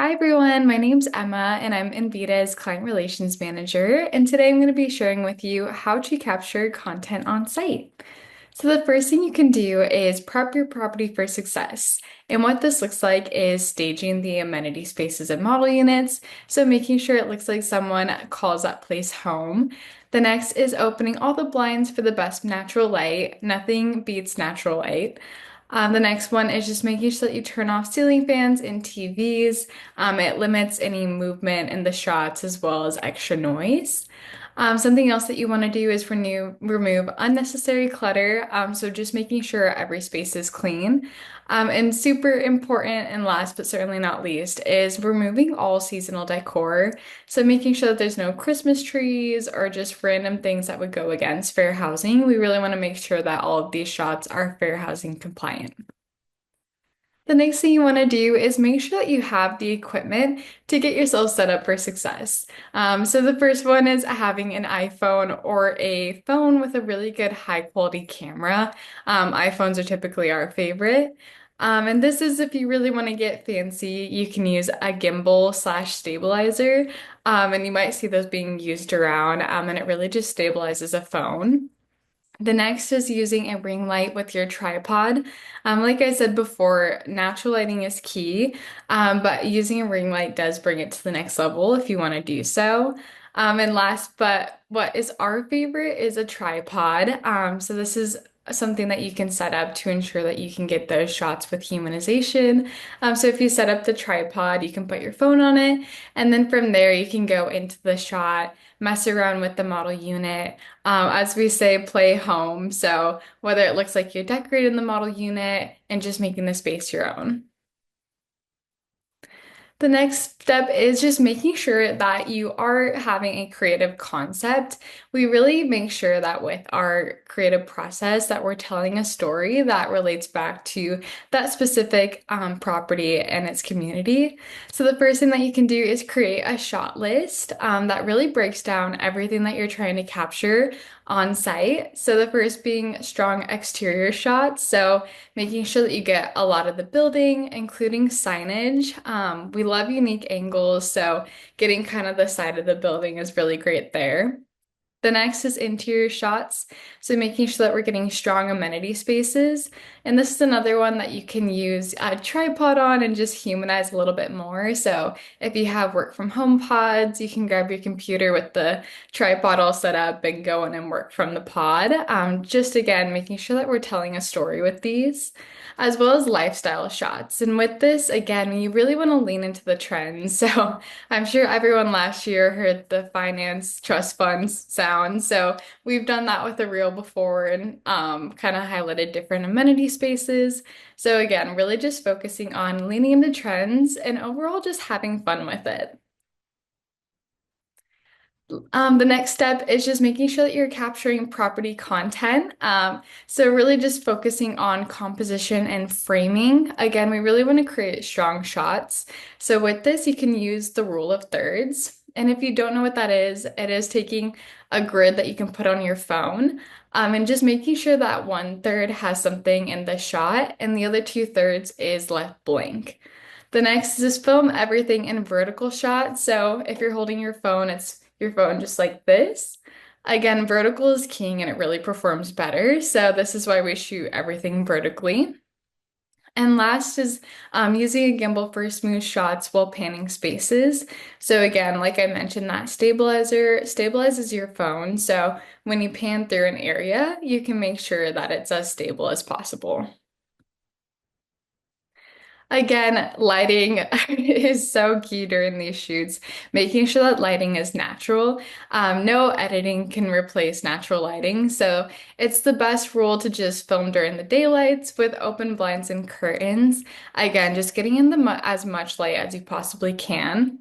Hi everyone, my name's Emma and I'm Envida's Client Relations Manager, and today I'm going to be sharing with you how to capture content on site. So the first thing you can do is prep your property for success. And what this looks like is staging the amenity spaces and model units, so making sure it looks like someone calls that place home. The next is opening all the blinds for the best natural light. Nothing beats natural light. The next one is just making sure that you turn off ceiling fans and TVs. It limits any movement in the shots as well as extra noise. Something else that you want to do is remove unnecessary clutter. So just making sure every space is clean. And super important and last but certainly not least is removing all seasonal decor. So making sure that there's no Christmas trees or just random things that would go against fair housing. We really want to make sure that all of these shots are fair housing compliant. The next thing you want to do is make sure that you have the equipment to get yourself set up for success. So the first one is having an iPhone or a phone with a really good high quality camera. iPhones are typically our favorite. And this is if you really want to get fancy, you can use a gimbal slash stabilizer. And you might see those being used around, and it really just stabilizes a phone. The next is using a ring light with your tripod. Like I said before, natural lighting is key, but using a ring light does bring it to the next level if you want to do so. And last, but what is our favorite is a tripod. So this is something that you can set up to ensure that you can get those shots with humanization. So if you set up the tripod, you can put your phone on it, and then from there you can go into the shot, mess around with the model unit. As we say, play home. So whether it looks like you're decorating the model unit and just making the space your own. The next step is just making sure that you are having a creative concept. We really make sure that with our creative process that we're telling a story that relates back to that specific property and its community. So the first thing that you can do is create a shot list that really breaks down everything that you're trying to capture on site. So the first being strong exterior shots. So making sure that you get a lot of the building, including signage. We love unique angles, so getting kind of the side of the building is really great there. The next is interior shots, so making sure that we're getting strong amenity spaces. And this is another one that you can use a tripod on and just humanize a little bit more. So if you have work from home pods, you can grab your computer with the tripod all set up and go in and work from the pod. Just again, making sure that we're telling a story with these, as well as lifestyle shots. And with this, again, you really want to lean into the trends. So I'm sure everyone last year heard the finance trust funds sound. So we've done that with a reel before and kind of highlighted different amenity spaces. So again, really just focusing on leaning into trends and overall just having fun with it. The next step is just making sure that you're capturing property content. So really just focusing on composition and framing. Again, we really want to create strong shots. So with this, you can use the rule of thirds. And if you don't know what that is, it is taking a grid that you can put on your phone, and just making sure that one third has something in the shot and the other two thirds is left blank. The next is just film everything in vertical shot. So if you're holding your phone, it's your phone just like this. Again, vertical is king and it really performs better. So this is why we shoot everything vertically. And last is using a gimbal for smooth shots while panning spaces. So again, like I mentioned, that stabilizer stabilizes your phone. So when you pan through an area, you can make sure that it's as stable as possible. Again, lighting is so key during these shoots, making sure that lighting is natural. No editing can replace natural lighting, so it's the best rule to just film during the daylights with open blinds and curtains. Again, just getting in as much light as you possibly can.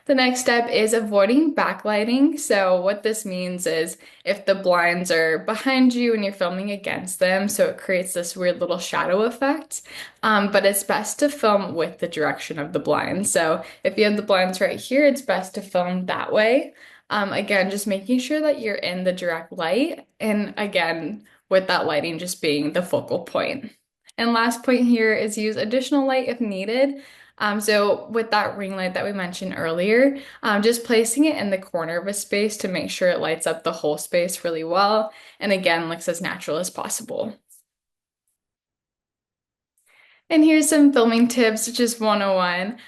The next step is avoiding backlighting. So what this means is if the blinds are behind you and you're filming against them, so it creates this weird little shadow effect. But it's best to film with the direction of the blinds. So if you have the blinds right here, it's best to film that way. Again, just making sure that you're in the direct light. And again, with that lighting just being the focal point. And last point here is use additional light if needed. So with that ring light that we mentioned earlier, just placing it in the corner of a space to make sure it lights up the whole space really well. And again, looks as natural as possible. And here's some filming tips, just 101.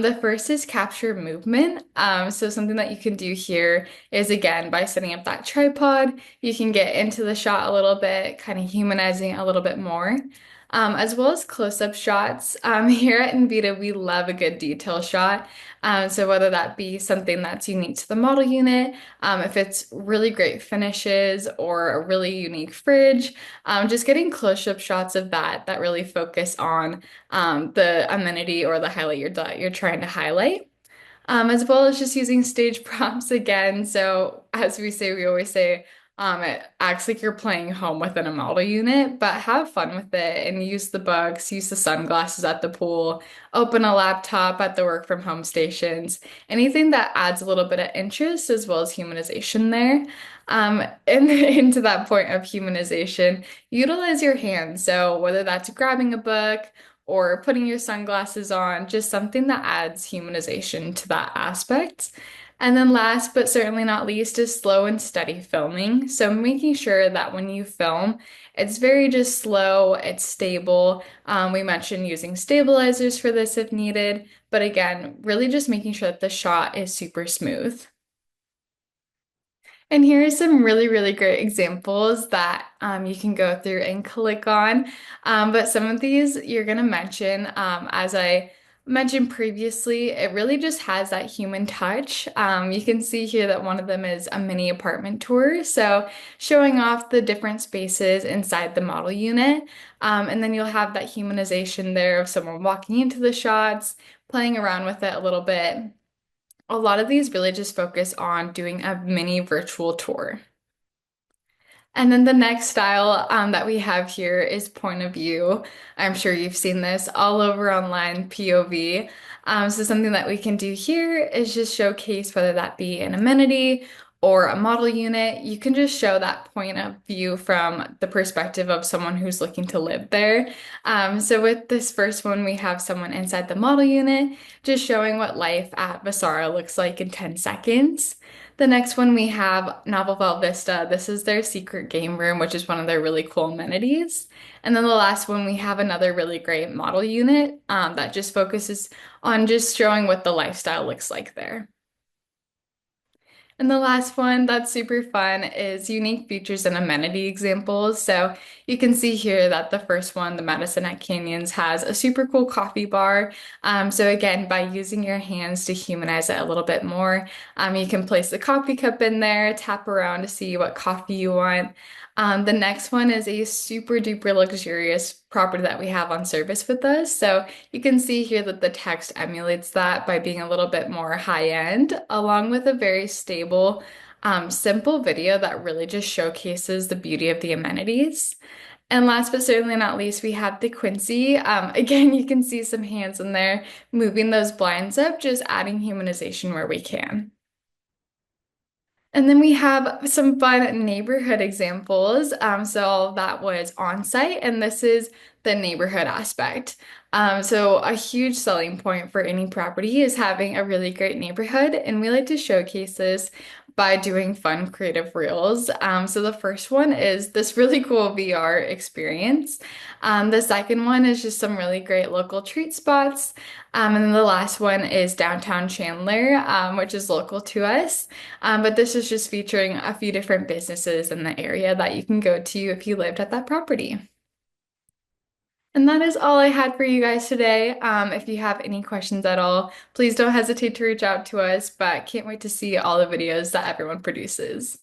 The first is capture movement. So something that you can do here is again by setting up that tripod, you can get into the shot a little bit, kind of humanizing it a little bit more. As well as close-up shots. Here at Envida, we love a good detail shot. So whether that be something that's unique to the model unit, if it's really great finishes or a really unique fridge, just getting close-up shots of that really focus on the amenity or the highlight you're trying to highlight. As well as just using stage props again. So as we say, we always say, it acts like you're playing home within a model unit, but have fun with it and use the books, use the sunglasses at the pool, open a laptop at the work from home stations, anything that adds a little bit of interest as well as humanization there. And into that point of humanization, utilize your hands. So whether that's grabbing a book, or putting your sunglasses on, just something that adds humanization to that aspect. And then last but certainly not least is slow and steady filming. So making sure that when you film, it's very just slow, it's stable. We mentioned using stabilizers for this if needed, but again, really just making sure that the shot is super smooth. And here are some really great examples that you can go through and click on. But some of these you're going to mention, as I mentioned previously, it really just has that human touch. You can see here that one of them is a mini apartment tour. So showing off the different spaces inside the model unit. And then you'll have that humanization there of someone walking into the shots, playing around with it a little bit. A lot of these really just focus on doing a mini virtual tour. And then the next style that we have here is point of view. I'm sure you've seen this all over online, POV. So something that we can do here is just showcase whether that be an amenity or a model unit. You can just show that point of view from the perspective of someone who's looking to live there. So with this first one, we have someone inside the model unit, just showing what life at Vasara looks like in 10 seconds. The next one we have Novel Vault Vista. This is their secret game room, which is one of their really cool amenities. And then the last one we have another really great model unit that just focuses on just showing what the lifestyle looks like there. And the last one that's super fun is unique features and amenity examples. So you can see here that the first one, the Madison at Canyons, has a super cool coffee bar. So again, by using your hands to humanize it a little bit more, you can place the coffee cup in there, tap around to see what coffee you want. The next one is a super duper luxurious property that we have on service with us. So you can see here that the text emulates that by being a little bit more high end, along with a very stable, simple video that really just showcases the beauty of the amenities. And last but certainly not least, we have the Quincy. Again, you can see some hands in there moving those blinds up, just adding humanization where we can. And then we have some fun neighborhood examples. So that was on-site, and this is the neighborhood aspect. So a huge selling point for any property is having a really great neighborhood, and we like to showcase this by doing fun creative reels. So the first one is this really cool VR experience. The second one is just some really great local treat spots. And then the last one is downtown Chandler, which is local to us. But this is just featuring a few different businesses in the area that you can go to if you lived at that property. And that is all I had for you guys today. If you have any questions at all, please don't hesitate to reach out to us, but can't wait to see all the videos that everyone produces.